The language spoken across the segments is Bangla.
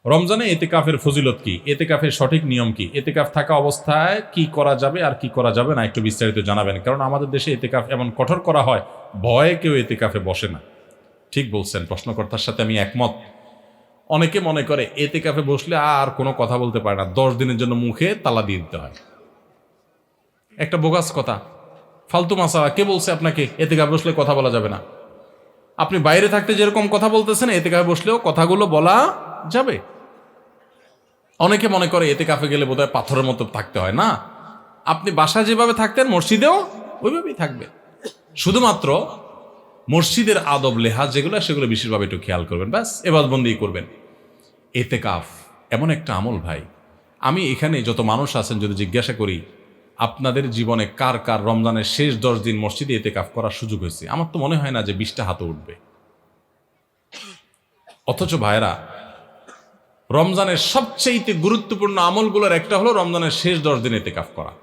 রমজানে এতেকাফের ফজিলত কি, এতেকাফের সঠিক নিয়ম কি, এতেকাফ থাকা অবস্থায় কি করা যাবে আর কি করা যাবে না একটু বিস্তারিত জানাবেন। কারণ আমাদের দেশে এতেকাফ এমন কঠোর করা হয়, ভয়ে কেউ এতেকাফে বসে না। ঠিক বলছেন, প্রশ্নকর্তার সাথে আমি একমত। অনেকে মনে করে এতেকাফে বসলে আর কোনো কথা বলতে পারে না, 10 দিনের জন্য মুখে তালা দিয়ে দিতে হয়। একটা বোগাস কথা, ফালতু মাসালা। কে বলছে আপনাকে এতেকাফে বসলে কথা বলা যাবে না? আপনি বাইরে থাকতে যেরকম কথা বলতেছেন, এতেকাফে বসলেও কথাগুলো বলা যাবে। অনেকে মনে করে এতেকাফে গেলে বোধহয় পাথরের মতো থাকতে হয়। না, আপনি বাসায় যেভাবে থাকতেন মসজিদেও ওইভাবেই থাকবে। শুধুমাত্র মসজিদের আদব লেহাজ যেগুলো, সেগুলো বিশেষভাবে একটু খেয়াল করবেন, ব্যাস এবাদতবন্দি করবেন। এতেকাফ এমন একটা আমল ভাই, আমি এখানে যত মানুষ আছেন যদি জিজ্ঞাসা করি আপনাদের জীবনে কার কার রমজানের শেষ 10 দিন মসজিদে এতেকাফ করার সুযোগ হয়েছে, আমার তো মনে হয় না যে 20টা হাতে উঠবে। অথচ ভাইরা, রমজানের সবচেয়ে গুরুত্বপূর্ণ আমলগুলোর একটা হলো রমজানের শেষ 10 দিন এতেকাফ করা।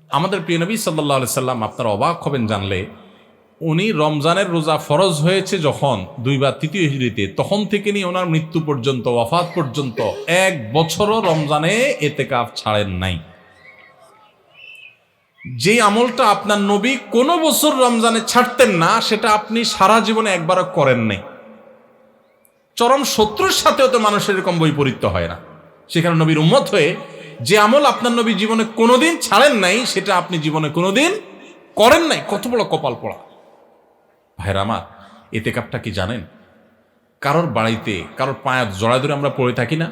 আমাদের প্রিয় নবী সাল্লাল্লাহু আলাইহি সাল্লাম, আপনারা অবাক হবেন জানলে, উনি রমজানের রোজা ফরজ হয়েছে যখন 2 বা 3 হিজরিতে, তখন থেকে নিয়ে ওনার মৃত্যু পর্যন্ত, ওয়াফাত পর্যন্ত 1 বছরও রমজানে এতেকাফ ছাড়েন নাই। যে আমলটা আপনার নবী কোনো বছর রমজানে ছাড়তেন না, সেটা আপনি সারা জীবনে একবারও করেন নাই। চরম শত্রুর সাথেও তো মানুষের এরকম বৈপরীত্য হয় না। সেখানে নবীর উম্মত হয়ে যে আমল আপনার নবী জীবনে কোনোদিন ছাড়েন নাই, সেটা আপনি জীবনে কোনোদিন করেন নাই। কত বড় কপাল পোড়া ভাইরা আমার। এতেকাফটা কি জানেন? কারোর বাড়িতে কারোর পায়ে জড়ায় ধরে আমরা পড়ে থাকি না?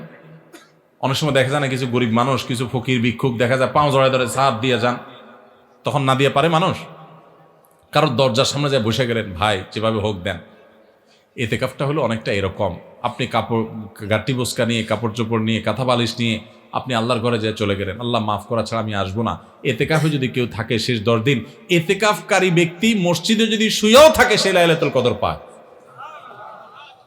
অনেক সময় দেখা যায় না, কিছু গরিব মানুষ, কিছু ফকির ভিক্ষুক দেখা যায় পাও জড়ায় ধরে সাহায্য দিয়ে যান, তখন না দিয়ে পারে মানুষ। কারোর দরজার সামনে যায় বসে গেলেন, ভাই যেভাবে হোক দেন। এতেকাফটা হলো অনেকটা এরকম, আপনি কাপড় গাটি বোসকা নিয়ে, কাপড় চোপড় নিয়ে, কাঁথা বালিশ নিয়ে আপনি আল্লাহর ঘরে যেয়ে চলে গেলেন, আল্লাহ মাফ করা ছাড়া আমি আসবো না। এতেকাফে যদি কেউ থাকে শেষ 10 দিন, এতেকাফকারী ব্যক্তি মসজিদে যদি শুয়েও থাকে, সে লাইলাতুল কদর পায়।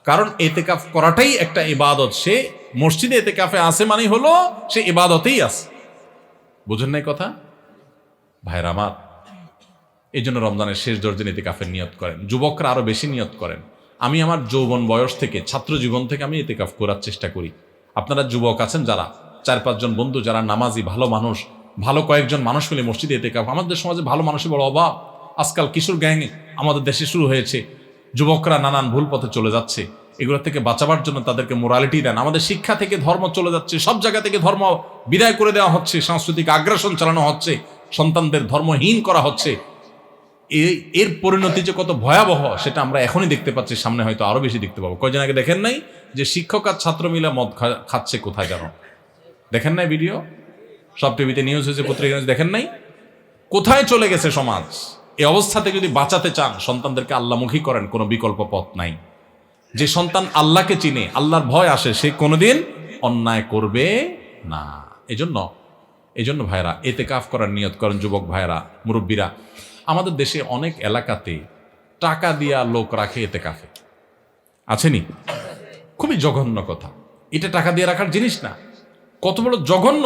কারণ এতেকাফ করাটাই একটা ইবাদত। সে মসজিদে এতেকাফে আসে মানে হলো সে ইবাদতেই আছে। বুঝেন নাই কথা ভাইরা আমার? এই জন্য রমজানের শেষ 10 দিন এতেকাফের নিয়ত করেন। যুবকরা আরো বেশি নিয়ত করেন। আমি আমার যৌবন বয়স থেকে, ছাত্র জীবন থেকে আমি এতেকাফ করার চেষ্টা করি। আপনারা যুবক আছেন যারা, 4-5 জন বন্ধু যারা নামাজি, ভালো মানুষ, ভালো কয়েকজন মানুষ মিলে মসজিদে এতেকাফ। আমাদের সমাজে ভালো মানুষের বড় অভাব। আজকাল কিশোর গ্যাং আমাদের দেশে শুরু হয়েছে। যুবকরা নানান ভুল পথে চলে যাচ্ছে। এগুলো থেকে বাঁচাবার জন্য তাদেরকে মোরালিটি দেন। আমাদের শিক্ষা থেকে ধর্ম চলে যাচ্ছে, সব জায়গা থেকে ধর্ম বিদায় করে দেওয়া হচ্ছে, সাংস্কৃতিক আগ্রাসন চালানো হচ্ছে, সন্তানদের ধর্মহীন করা হচ্ছে। এর পরিণতি যে কত ভয়াবহ সেটা আমরা এখনই দেখতে পাচ্ছি, সামনে হয়তো আরো বেশি দেখতে পাবো। কয়দিন আগে দেখেন নাই যে শিক্ষক আর ছাত্র মিলে মদ খাচ্ছে কোথায় যেন? দেখেন নাই ভিডিও? সব টিভিতে নিউজ হয়েছে, পত্রিকা নিউজ, দেখেন নাই? কোথায় চলে গেছে সমাজ? এই অবস্থা থেকে যদি বাঁচাতে চান, সন্তানদেরকে আল্লাহমুখী করেন, কোনো বিকল্প পথ নাই। যে সন্তান আল্লাহকে চিনে, আল্লাহর ভয় আসে, সে কোনোদিন অন্যায় করবে না। এজন্য ভাইরা এতেকাফ করার নিয়ত করেন। যুবক ভাইরা, মুরব্বীরা, আমাদের দেশে অনেক এলাকাতে টাকা দিয়া লোক রাখে এতেকাফে, আছেনি? খুবই জঘন্য কথা। এটা টাকা দিয়ে রাখার জিনিস না। কত বড় জঘন্য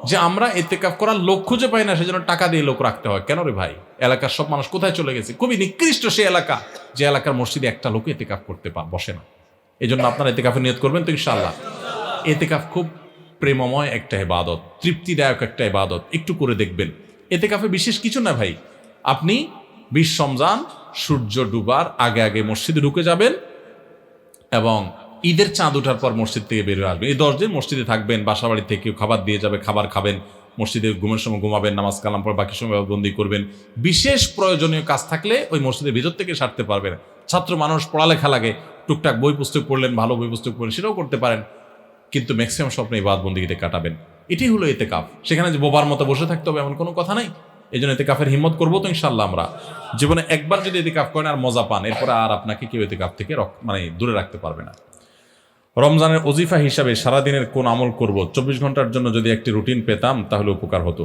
যে আমরা এতেকাফ করার লোক খুঁজে পাই না, সেজন্য টাকা দিয়ে লোক রাখতে হয়। কেন রে ভাই? এলাকার সব মানুষ কোথায় চলে গেছে? খুবই নিকৃষ্ট সে এলাকা, যে এলাকার মসজিদে একটা লোক এতেকাফ করতে বসে না। এই জন্য আপনারা এতেকাফের নিয়ত করবেন তো ইনশাআল্লাহ। এতেকাফ খুব প্রেমময় একটা ইবাদত, তৃপ্তিদায়ক একটা ইবাদত। একটু করে দেখবেন। এতেকাফে বিশেষ কিছু না ভাই। আপনি 20 রমজান সূর্য ডুবার আগে আগে মসজিদে ঢুকে যাবেন এবং ঈদের চাঁদ ওঠার পর মসজিদ থেকে বের হয়ে আসবেন। এই 10 দিন মসজিদে থাকবেন। বাসা বাড়ি থেকে কেউ খাবার দিয়ে যাবে, খাবার খাবেন। মসজিদে ঘুমের সময় ঘুমাবেন, নামাজ কালাম পর বাকি সময় বন্দি করবেন। বিশেষ প্রয়োজনীয় কাজ থাকলে ওই মসজিদের ভিতর থেকে সারতে পারবেন। ছাত্র মানুষ, পড়ালেখা লাগে, টুকটাক বই পুস্তক পড়লেন, ভালো বই পুস্তক পড়লেন, সেটাও করতে পারেন। কিন্তু ম্যাক্সিমাম স্বপ্ন ইবাদত বন্দেগীতে কাটাবেন। এটাই হলো এতেকাফ। সেখানে যে বোবার মতো বসে থাকতে হবে এমন কোনো কথা নাই। এই জন্য এতেকাফের হিম্মত করবো তো ইনশাল্লাহ। আমরা জীবনে একবার যদি এতেকাফ করেন আর মজা পান, এরপরে আর আপনাকে কেউ এতেকাফ থেকে দূরে রাখতে পারবে না। রমজানের ওজিফা হিসাবে সারাদিনের কোন আমল করব? 24 ঘন্টার জন্য যদি একটি রুটিন পেতাম তাহলে উপকার হতো।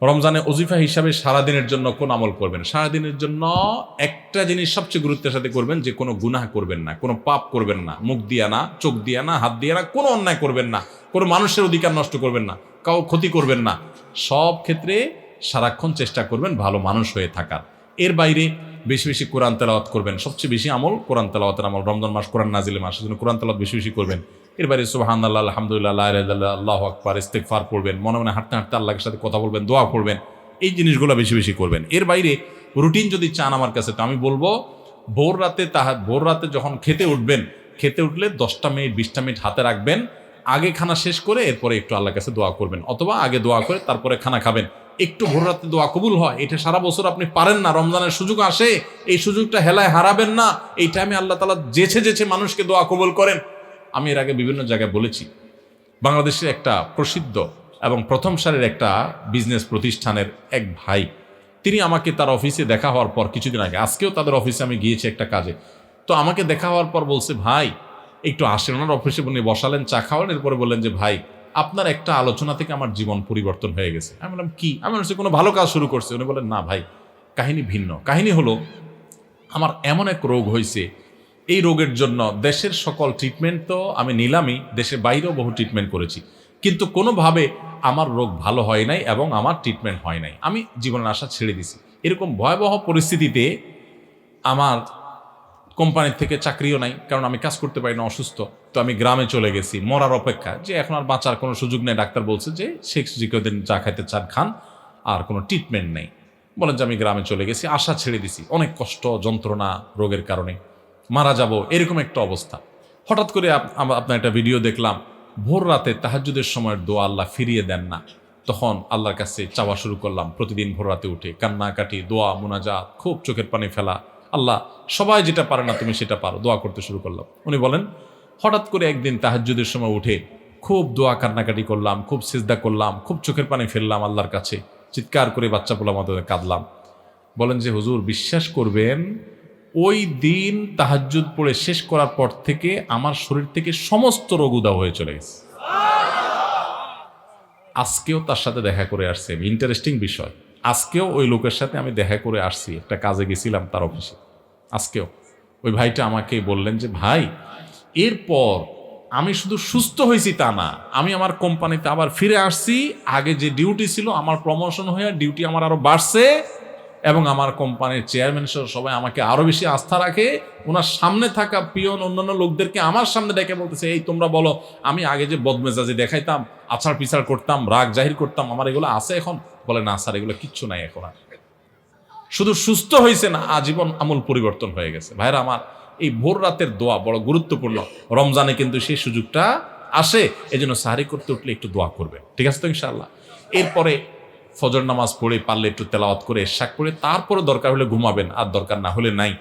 রমজানের ওজিফা হিসাবে সারাদিনের জন্য কোন আমল করবেন? সারাদিনের জন্য একটা জিনিস সবচেয়ে গুরুত্বের সাথে করবেন, যে কোনো গুনাহ করবেন না, কোনো পাপ করবেন না, মুখ দিয়া না, চোখ দিয়া না, হাত দিয়া না, কোনো অন্যায় করবেন না, কোনো মানুষের অধিকার নষ্ট করবেন না, কাউ ক্ষতি করবেন না। সব ক্ষেত্রে সারাক্ষণ চেষ্টা করবেন ভালো মানুষ হয়ে থাকার। এর বাইরে বেশি বেশি কোরআন তেলাওয়াত করবেন। সবচেয়ে বেশি আমল কোরআন তেলাওয়াতের আমল। রমজান মাস কোরআন নাজিলের মাস, সেজন্য কোরআন তেলাওয়াত বেশি বেশি করবেন। এর বাইরে সুবহানাল্লাহ, আলহামদুলিল্লাহ, লা ইলাহা ইল্লাল্লাহ, আল্লাহু আকবার, ইস্তিগফার পড়বেন। মনে মনে হাঁটতে হাঁটতে আল্লাহর সাথে কথা বলবেন, দোয়া করবেন। এই জিনিসগুলো বেশি বেশি করবেন। এর বাইরে রুটিন যদি চান আমার কাছে, তো আমি বলবো ভোর রাতে যখন খেতে উঠবেন, খেতে উঠলে 10টা মিনিট 20টা মিনিট হাতে রাখবেন। আগে খানা শেষ করে এরপরে একটু আল্লাহর কাছে দোয়া করবেন, অথবা আগে দোয়া করে তারপরে খানা খাবেন। একটু ভোর রাতে দোয়া কবুল হয়, এটা সারা বছর আপনি পারেন না। রমজানের সুযোগ আসে, এই সুযোগটা হেলায় হারাবেন না। এই টাইমে আল্লাহ তাআলা যেছে মানুষকে দোয়া কবুল করেন। আমি এর আগে বিভিন্ন জায়গায় বলেছি, বাংলাদেশের একটা প্রসিদ্ধ এবং প্রথম সারির একটা বিজনেস প্রতিষ্ঠানের এক ভাই, তিনি আমাকে তার অফিসে দেখা হওয়ার পর কিছুদিন আগে, আজকেও তাদের অফিসে আমি গিয়েছি একটা কাজে, তো আমাকে দেখা হওয়ার পর বলছে, ভাই একটু আসেন। ওনার অফিসে উনি বসালেন, চা খাওয়ালেন, এরপরে বললেন যে ভাই আপনার একটা আলোচনা থেকে আমার জীবন পরিবর্তন হয়ে গেছে। আমি বললাম কি? আমি বলছি কোনো ভালো কাজ শুরু করছে? উনি বলেন না ভাই, কাহিনী ভিন্ন। কাহিনী হলো, আমার এমন এক রোগ হয়েছে, এই রোগের জন্য দেশের সকল ট্রিটমেন্ট তো আমি নিলামই, দেশের বাইরেও বহু ট্রিটমেন্ট করেছি, কিন্তু কোনোভাবে আমার রোগ ভালো হয় নাই এবং আমার ট্রিটমেন্ট হয় নাই। আমি জীবনের আশা ছেড়ে দিছি। এরকম ভয়াবহ পরিস্থিতিতে আমার কোম্পানির থেকে চাকরিও নাই, কারণ আমি কাজ করতে পারি না, অসুস্থ। তো আমি গ্রামে চলে গেছি মরার অপেক্ষা, যে এখন আর বাঁচার কোনো সুযোগ নেই। ডাক্তার বলছে যে শেখ জিকদিন যা খাইতে চান খান, আর কোনো ট্রিটমেন্ট নেই। বলেন যে আমি গ্রামে চলে গেছি, আশা ছেড়ে দিছি। অনেক কষ্ট যন্ত্রণা রোগের কারণে, মারা যাব এরকম একটা অবস্থা। হঠাৎ করে আপনার একটা ভিডিও দেখলাম, ভোর রাতে তাহাজ্জুদের সময়ের দোয়া আল্লাহ ফিরিয়ে দেন না। তখন আল্লাহর কাছে চাওয়া শুরু করলাম, প্রতিদিন ভোর রাতে উঠে কান্নাকাটি, দোয়া, মুনাজাত, খুব চোখের পানি ফেলা। আল্লাহ সবাই যেটা পারে না তুমি সেটা পারো, দোয়া করতে শুরু করলাম। উনি বলেন হঠাৎ করে একদিন তাহাজ্জুদের সময় উঠে খুব দোয়া কান্নাকাটি করলাম, খুব সিজদা করলাম, খুব চোখের পানি ফেললাম আল্লাহর কাছে, চিৎকার করে বাচ্চা পোলার মতো কাঁদলাম। বলেন যে হুজুর বিশ্বাস করবেন, ওই দিন তাহাজ্জুদ পড়ে শেষ করার পর থেকে আমার শরীর থেকে সমস্ত রোগ উধাও হয়ে চলে গেছে। আজকেও তার সাথে দেখা করে আসছি। ইন্টারেস্টিং বিষয়, আজকেও ওই লোকের সাথে আমি দেখা করে আসছি, একটা কাজে গেছিলাম তার অফিসে। আজকেও ওই ভাইটা আমাকে বললেন যে ভাই, এরপর আমি শুধু সুস্থ হয়েছি তা না, আমি আমার কোম্পানিতে আবার ফিরে আসছি। আগে যে ডিউটি ছিল আমার প্রমোশন হয়ে ডিউটি আমার আরো বাড়ছে, এবং আমার কোম্পানির চেয়ারম্যান সহ সবাই আমাকে আরো বেশি আস্থা রাখে। ওনার সামনে থাকা পিয়ন অন্যান্য লোকদেরকে আমার সামনে ডেকে বলতেছে, এই তোমরা বলো, আমি আগে যে বদমেজাজি দেখাইতাম, আছাড় পিছাড় করতাম, রাগ জাহির করতাম, আমার এগুলো আছে এখন? বলে না স্যার, এগুলো কিচ্ছু নাই এখন। আর শুধু সুস্থ হয়েছে না, আজীবন আমূল পরিবর্তন হয়ে গেছে। ভাইরা আমার, এই ভোর রাতের দোয়া বড় গুরুত্বপূর্ণ। রমজানে কিন্তু সেই সুযোগটা আসে, এজন্য সাহারি করতে উঠলে একটু দোয়া করবে, ঠিক আছে তো ইনশাআল্লাহ। এরপরে ফজর নামাজ পড়ে পারলে একটু তেলাওয়াত করে ইশাক করে তারপরে দরকার হলে ঘুমাবেন, আর দরকার না হলে নাই।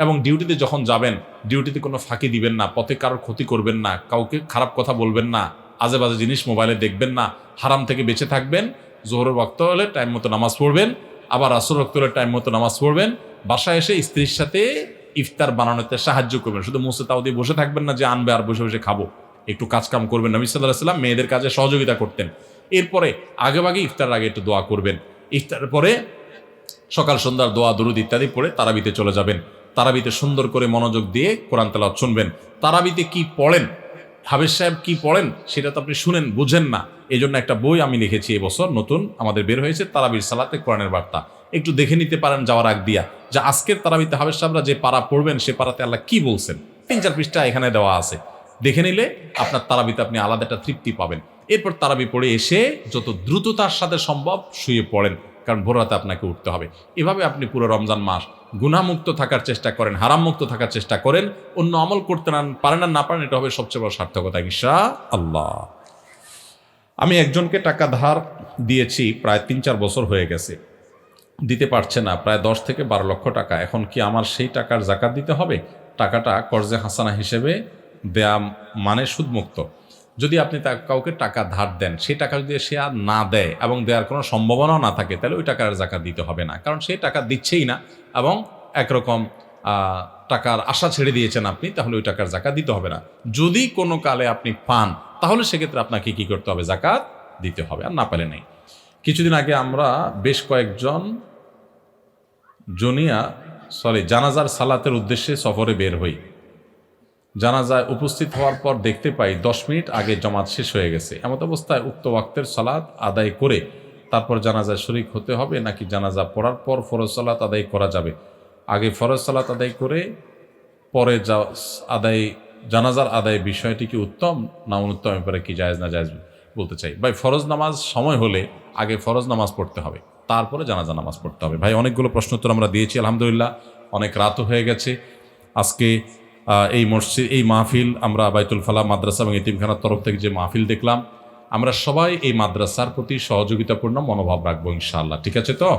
এবং ডিউটিতে যখন যাবেন, ডিউটিতে কোনো ফাঁকি দিবেন না, পথে কারোর ক্ষতি করবেন না, কাউকে খারাপ কথা বলবেন না, আজে বাজে জিনিস মোবাইলে দেখবেন না, হারাম থেকে বেঁচে থাকবেন। জোহরের ওয়াক্ত হলে টাইম মতো নামাজ পড়বেন, আবার আসর ওয়াক্ত হলে টাইম মতো নামাজ পড়বেন। বাসায় এসে স্ত্রীর সাথে ইফতার বানানোতে সাহায্য করবেন। শুধু মুসে তাও দিয়ে বসে থাকবেন না যে আনবে আর বসে বসে খাবো, একটু কাজ কাম করবেন। নবী সাল্লাল্লাহু আলাইহি ওয়াসাল্লাম মেয়েদের কাজে সহযোগিতা করতেন। এরপরে আগেভাগে ইফতারের আগে একটু দোয়া করবেন। ইফতারের পরে সকাল সন্ধ্যার দোয়া দুরুদ ইত্যাদি পড়ে তারাবিতে চলে যাবেন। তারাবিতে সুন্দর করে মনোযোগ দিয়ে কোরআন তেলাওয়াত শুনবেন। তারাবিতে কি পড়েন, হাফেজ সাহেব কি পড়েন, সেটা তো আপনি শুনেন, বুঝেন না। এই জন্য একটা বই আমি লিখেছি এবছর, নতুন আমাদের বের হয়েছে, তারাবির সালাতে কোরআনের বার্তা। একটু দেখে নিতে পারেন যাওয়ার আগ দিয়া, যে আজকের তারাবিতে হাফেজ সাহেবরা যে পারা পড়বেন, সে পারাতে আল্লাহ কি বলছেন। 3-4 পৃষ্ঠা এখানে দেওয়া আছে, দেখে নিলে আপনার তারাবিতে আপনি আলাদা একটা তৃপ্তি পাবেন। এরপর তারাবি পড়ে এসে যত দ্রুততার সাথে সম্ভব শুয়ে পড়েন, কারণ ভোর রাতে আপনাকে উঠতে হবে। এভাবে আপনি পুরো রমজান মাস গুনাহমুক্ত থাকার চেষ্টা করেন, হারামমুক্ত থাকার চেষ্টা করেন। অন্য আমল করতে পারেন আর না পারেন, এটা হবে সবচেয়ে বড় সার্থকতা ইনশাআল্লাহ। আমি একজনকে টাকা ধার দিয়েছি, প্রায় 3-4 বছর হয়ে গেছে, দিতে পারছে না, প্রায় 10 থেকে 12 লক্ষ টাকা। এখন কি আমার সেই টাকার জাকাত দিতে হবে? টাকাটা কর্জে হাসানা হিসেবে দেয়া মানে সুদমুক্ত। যদি আপনি কাউকে টাকা ধার দেন, সেই টাকা যদি সে আর না দেয় এবং দেওয়ার কোনো সম্ভাবনাও না থাকে, তাহলে ওই টাকার জাকাত দিতে হবে না, কারণ সে টাকা দিচ্ছেই না এবং একরকম টাকার আশা ছেড়ে দিয়েছেন আপনি, তাহলে ওই টাকার জাকাত দিতে হবে না। যদি কোনো কালে আপনি পান, তাহলে সেক্ষেত্রে আপনাকে কি করতে হবে? জাকাত দিতে হবে, আর না পেলে নেই। কিছুদিন আগে আমরা বেশ কয়েকজন জানাজার সালাতের উদ্দেশ্যে সফরে বের হই। জানাজায় উপস্থিত হওয়ার পর দেখতে পাই 10 মিনিট আগে জামাত শেষ হয়ে গেছে। এমত অবস্থায় উক্ত ওয়াক্তের সালাত আদায় করে তারপর জানাজায় শরীক হতে হবে, নাকি জানাজা পড়ার পর ফরজ সালাত আদায় করা যাবে? আগে ফরজ সালাত আদায় করে পরে জানাজার আদায় বিষয়টি কি উত্তম না অনুত্তম, ব্যাপারে কি জায়েজ না জায়েজ বলতে চাই। ভাই, ফরজ নামাজ সময় হলে আগে ফরজ নামাজ পড়তে হবে, তারপরে জানাজা নামাজ পড়তে হবে। ভাই, অনেকগুলো প্রশ্ন উত্তর আমরা দিয়েছি আলহামদুলিল্লাহ, অনেক রাতও হয়ে গেছে। আজকে এই মসজিদ, এই মাহফিল, আমরা বাইতুল ফালাহ মাদ্রাসা এবং এতিমখানার তরফ থেকে যে মাহফিল দেখলাম, আমরা সবাই এই মাদ্রাসার প্রতি সহযোগিতাপূর্ণ মনোভাব রাখবো ইনশাআল্লাহ। ঠিক আছে তো?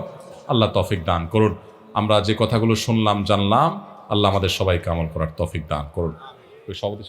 আল্লাহ তৌফিক দান করুন। আমরা যে কথাগুলো শুনলাম জানলাম, আল্লাহ আমাদের সবাইকে আমল করার তৌফিক দান করুন। ওই সভাপতি